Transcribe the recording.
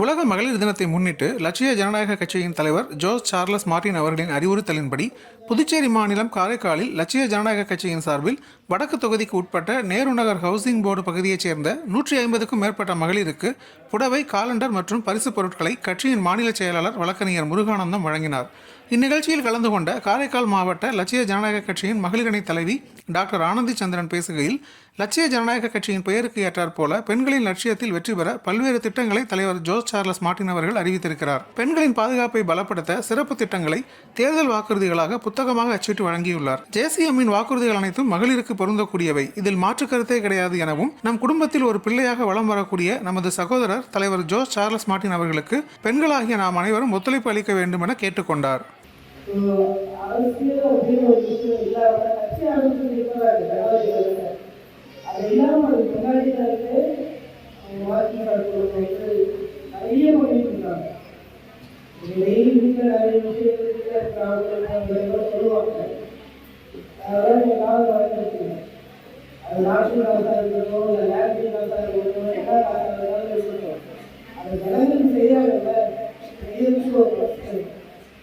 உலக மகளிர் தினத்தை முன்னிட்டு லட்சிய ஜனநாயக கட்சியின் தலைவர் ஜோஸ் சார்லஸ் மார்டின் அவர்களின் அறிவுறுத்தலின்படி புதுச்சேரி மாநிலம் காரைக்காலில் லட்சிய ஜனநாயக கட்சியின் சார்பில் வடக்கு தொகுதிக்கு உட்பட்ட நேரு நகர் ஹவுசிங் போர்டு பகுதியைச் சேர்ந்த 150க்கும் மேற்பட்ட மகளிருக்கு புடவை, காலண்டர் மற்றும் பரிசுப் பொருட்களை கட்சியின் மாநில செயலாளர் வழக்கறிஞர் முருகானந்தம் வழங்கினார். இந்நிகழ்ச்சியில் கலந்து கொண்ட காரைக்கால் மாவட்ட லட்சிய ஜனநாயக கட்சியின் மகளிரணி தலைவி டாக்டர் ஆனந்தி சந்திரன் பேசுகையில், லட்சிய ஜனநாயக கட்சியின் பெயருக்கு ஏற்றாற்போல பெண்களின் லட்சியத்தில் வெற்றி பெற பல்வேறு திட்டங்களை தலைவர் ஜோஸ் சார்லஸ் மார்டின் அவர்கள் அறிவித்திருக்கிறார். பெண்களின் பாதுகாப்பை பலப்படுத்த சிறப்பு திட்டங்களை தேர்தல் வாக்குறுதிகளாக புத்தகமாக அச்சிட்டு வழங்கியுள்ளார். ஜேசிஎம்மின் வாக்குறுதிகள் அனைத்தும் மகளிருக்கு பொருந்தக்கூடியவை, இதில் மாற்று கருத்தே கிடையாது எனவும், நம் குடும்பத்தில் ஒரு பிள்ளையாக வலம் வரக்கூடிய நமது சகோதரர் தலைவர் ஜோஸ் சார்லஸ் மார்டின் அவர்களுக்கு பெண்களாகிய நாம் அனைவரும் ஒத்துழைப்பு அளிக்க வேண்டும் என கேட்டுக்கொண்டார். அதெல்லாம் முன்னாடி